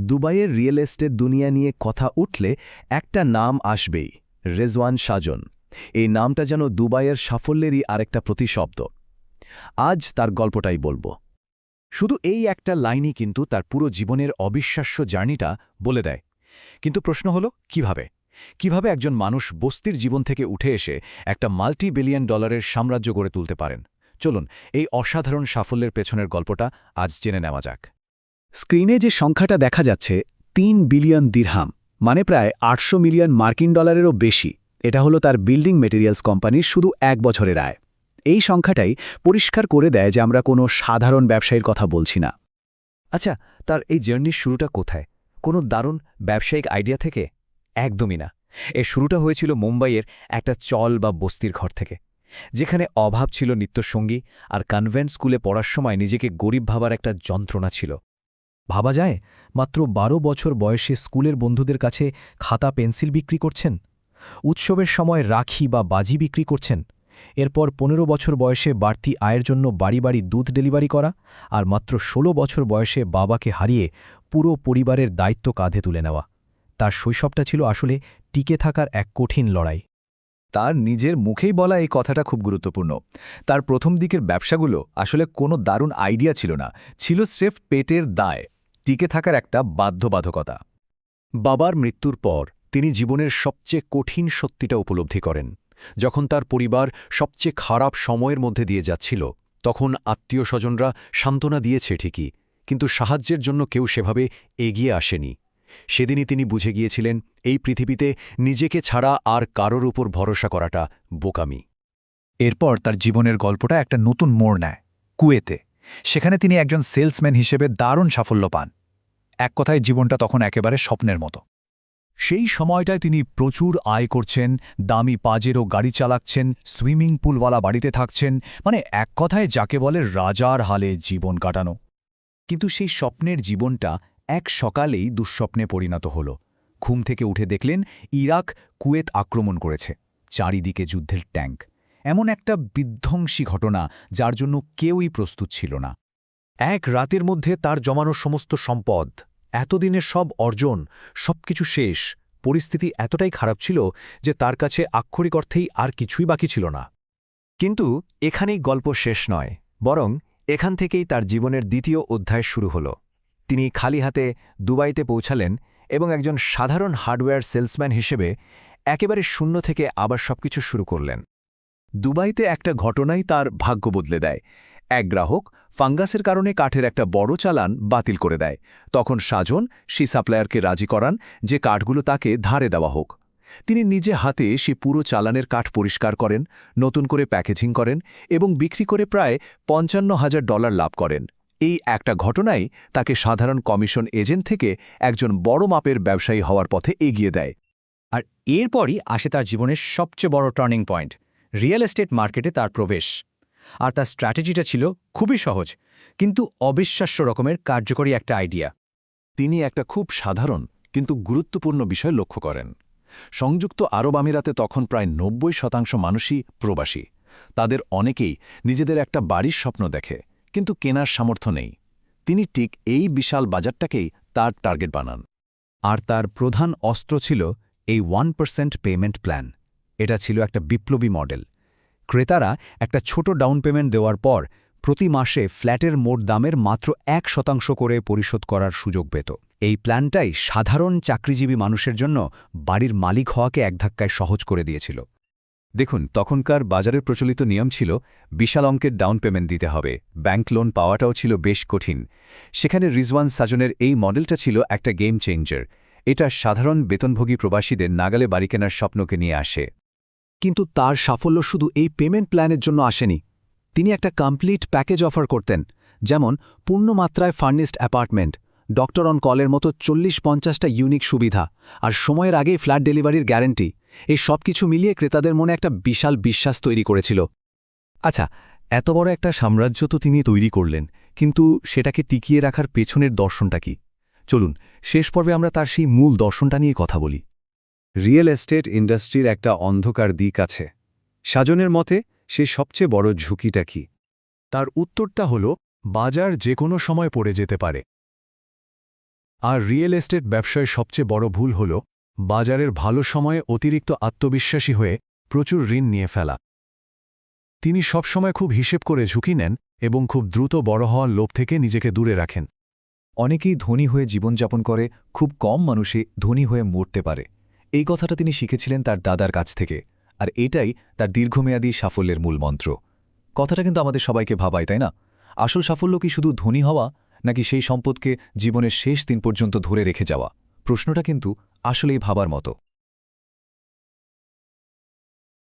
দুবাইয়ের real estate দুনিয়া নিয়ে কথা উঠলে একটা নাম আসবেই, রেজওয়ান সাজন। এই নামটা যেন দুবাইয়ের সাফল্যেরই আরেকটা প্রতিশব্দ। আজ তার গল্পটাই বলবো। শুধু এই একটা লাইনই কিন্তু তার পুরো জীবনের অবিশ্বাস্য জার্নিটা বলে দেয়। কিন্তু প্রশ্ন হলো কিভাবে একজন মানুষ বস্তির জীবন থেকে উঠে এসে একটা মাল্টি-বিলিয়ন ডলারের সাম্রাজ্য গড়ে তুলতে পারেন। চলুন এই অসাধারণ সাফল্যের পেছনের গল্পটা আজ জেনে নেওয়া যাক। স্ক্রিনে যে সংখ্যাটা দেখা যাচ্ছে ৩ বিলিয়ন দিরহাম, মানে প্রায় ৮০০ মিলিয়ন মার্কিন ডলারেরও বেশি। এটা হলো তার বিল্ডিং মেটেরিয়ালস কোম্পানির শুধু ১ বছরের আয়। এই সংখ্যাটাই পরিষ্কার করে দেয় যে আমরা কোনো সাধারণ ব্যবসায়ীর কথা বলছি না। আচ্ছা, তার এই জার্নির শুরুটা কোথায়? কোনো দারুণ ব্যবসায়িক আইডিয়া থেকে? একদমই না। এর শুরুটা হয়েছিল মুম্বাইয়ের একটা চল বা বস্তির ঘর থেকে, যেখানে অভাব ছিল নিত্যসঙ্গী, আর কনভেন্ট স্কুলে পড়ার সময় নিজেকে গরিব ভাবার একটা যন্ত্রণা ছিল। ভাবা যায়, মাত্র ১২ বছর বয়সে স্কুলের বন্ধুদের কাছে খাতা পেন্সিল বিক্রি করছেন, উৎসবের সময় রাখি বা বাজি বিক্রি করছেন, এরপর ১৫ বছর বয়সে বাড়তি আয়ের জন্য বাড়ি বাড়ি দুধ ডেলিভারি করা, আর মাত্র ১৬ বছর বয়সে বাবাকে হারিয়ে পুরো পরিবারের দায়িত্ব কাঁধে তুলে নেওয়া। তার শৈশবটা ছিল আসলে টিকে থাকার এক কঠিন লড়াই। তার নিজের মুখেই বলা এই কথাটা খুব গুরুত্বপূর্ণ। তার প্রথম দিকের ব্যবসাগুলো আসলে কোনো দারুণ আইডিয়া ছিল না, ছিল স্রেফ পেটের দায়, টিকে থাকার একটা বাধ্যবাধকতা। বাবার মৃত্যুর পর তিনি জীবনের সবচেয়ে কঠিন সত্যিটা উপলব্ধি করেন। যখন তার পরিবার সবচেয়ে খারাপ সময়ের মধ্যে দিয়ে যাচ্ছিল, তখন আত্মীয়-স্বজনরা সান্ত্বনা দিয়েছে ঠিকই, কিন্তু সাহায্যের জন্য কেউ সেভাবে এগিয়ে আসেনি। সেদিনই তিনি বুঝে গিয়েছিলেন, এই পৃথিবীতে নিজেকে ছাড়া আর কারোর উপর ভরসা করাটা বোকামি। এরপর তার জীবনের গল্পটা একটা নতুন মোড় নেয়, কুয়েতে। সেখানে তিনি একজন সেলসম্যান হিসেবে দারুণ সাফল্য পান। এক কথায় জীবনটা তখন একেবারে স্বপ্নের মতো। সেই সময়টায় তিনি প্রচুর আয় করছেন, দামি পাজেরও গাড়ি চালাচ্ছেন, সুইমিং পুলওয়ালা বাড়িতে থাকছেন, মানে এক কথায় যাকে বলে রাজার হালে জীবন কাটানো। কিন্তু সেই স্বপ্নের জীবনটা এক সকালেই দুঃস্বপ্নে পরিণত হল। ঘুম থেকে উঠে দেখলেন ইরাক কুয়েত আক্রমণ করেছে, চারিদিকে যুদ্ধের ট্যাঙ্ক। এমন একটা বিধ্বংসী ঘটনা যার জন্য কেউই প্রস্তুত ছিল না। এক রাতের মধ্যে তার জমানো সমস্ত সম্পদ, এতদিনের সব অর্জন, সবকিছু শেষ। পরিস্থিতি এতটাই খারাপ ছিল যে তার কাছে আক্ষরিক অর্থেই আর কিছুই বাকি ছিল না। কিন্তু এখানেই গল্প শেষ নয়, বরং এখান থেকেই তার জীবনের দ্বিতীয় অধ্যায় শুরু হল। তিনি খালি হাতে দুবাইতে পৌঁছালেন এবং একজন সাধারণ হার্ডওয়্যার সেলসম্যান হিসেবে একেবারে শূন্য থেকে আবার সবকিছু শুরু করলেন। দুবাইতে একটা ঘটনাই তার ভাগ্য বদলে দেয়। এক গ্রাহক ফাঙ্গাসের কারণে কাঠের একটা বড় চালান বাতিল করে দেয়। তখন সাজন সেই সাপ্লায়ারকে রাজি করান যে কাঠগুলো তাকে ধারে দেওয়া হোক। তিনি নিজে হাতে সে পুরো চালানের কাঠ পরিষ্কার করেন, নতুন করে প্যাকেজিং করেন এবং বিক্রি করে প্রায় $৫৫,০০০ লাভ করেন। এই একটা ঘটনাই তাকে সাধারণ কমিশন এজেন্ট থেকে একজন বড় মাপের ব্যবসায়ী হওয়ার পথে এগিয়ে দেয়। আর এরপরই আসে তার জীবনের সবচেয়ে বড় টার্নিং পয়েন্ট, রিয়েল এস্টেট মার্কেটে তার প্রবেশ। আর তার স্ট্র্যাটেজিটা ছিল খুবই সহজ, কিন্তু অবিশ্বাস্য রকমের কার্যকরী একটা আইডিয়া। তিনি একটা খুব সাধারণ কিন্তু গুরুত্বপূর্ণ বিষয় লক্ষ্য করেন। সংযুক্ত আরব আমিরাতে তখন প্রায় ৯০% মানুষই প্রবাসী। তাদের অনেকেই নিজেদের একটা বাড়ির স্বপ্ন দেখে, কিন্তু কেনার সামর্থ্য নেই। তিনি ঠিক এই বিশাল বাজারটাকেই তার টার্গেট বানান। আর তার প্রধান অস্ত্র ছিল এই 1% পেমেন্ট প্ল্যান। এটা ছিল একটা বিপ্লবী মডেল। ক্রেতারা একটা ছোট ডাউন পেমেন্ট দেওয়ার পর প্রতি মাসে ফ্ল্যাটের মোট দামের মাত্র ১% করে পরিশোধ করার সুযোগ পেত। এই প্ল্যানটাই সাধারণ চাকরিজীবী মানুষের জন্য বাড়ির মালিক হওয়াকে এক ধাক্কায় সহজ করে দিয়েছিল। দেখুন, তখনকার বাজারের প্রচলিত নিয়ম ছিল বিশাল অঙ্কের ডাউন পেমেন্ট দিতে হবে, ব্যাংক লোন পাওয়াটাও ছিল বেশ কঠিন। সেখানে রিজওয়ান সাজনের এই মডেলটা ছিল একটা গেম চেঞ্জার। এটা সাধারণ বেতনভোগী প্রবাসীদের নাগালে বাড়ি কেনার স্বপ্নকে নিয়ে আসে। কিন্তু তার সাফল্য শুধু এই পেমেন্ট প্ল্যানের জন্য আসেনি। তিনি একটা কমপ্লিট প্যাকেজ অফার করতেন, যেমন পূর্ণমাত্রায় ফার্নিশড অ্যাপার্টমেন্ট, ডক্টর অন কলের মতো ৪০-৫০টা ইউনিক সুবিধা, আর সময়ের আগেই ফ্ল্যাট ডেলিভারির গ্যারান্টি। এই সব কিছু মিলিয়ে ক্রেতাদের মনে একটা বিশাল বিশ্বাস তৈরি করেছিল। আচ্ছা, এত বড় একটা সাম্রাজ্য তো তিনি তৈরি করলেন, কিন্তু সেটাকে টিকিয়ে রাখার পেছনের দর্শনটা কি? চলুন শেষ পর্বে আমরা তার সেই মূল দর্শনটা নিয়ে কথা বলি। রিয়েল এস্টেট ইন্ডাস্ট্রির একটা অন্ধকার দিক আছে। সাজনের মতে সে সবচেয়ে বড় ঝুঁকিটা কি? তার উত্তরটা হল, বাজার যে কোনো সময় পড়ে যেতে পারে। আর রিয়েল এস্টেট ব্যবসায় সবচেয়ে বড় ভুল হল বাজারের ভালো সময়ে অতিরিক্ত আত্মবিশ্বাসী হয়ে প্রচুর ঋণ নিয়ে ফেলা। তিনি সবসময় খুব হিসেব করে ঝুঁকি নেন এবং খুব দ্রুত বড় হওয়ার লোভ থেকে নিজেকে দূরে রাখেন। অনেকেই ধনী হয়ে জীবনযাপন করে, খুব কম মানুষই ধনী হয়ে মরতে পারে। এই কথাটা তিনি শিখেছিলেন তার দাদার কাছ থেকে, আর এটাই তার দীর্ঘমেয়াদী সাফল্যের মূল মন্ত্র। কথাটা কিন্তু আমাদের সবাইকে ভাবায়, তাই না? আসল সাফল্য কি শুধু ধনী হওয়া, নাকি সেই সম্পদকে জীবনের শেষ দিন পর্যন্ত ধরে রেখে যাওয়া? প্রশ্নটা কিন্তু আসলেই ভাবার মতো।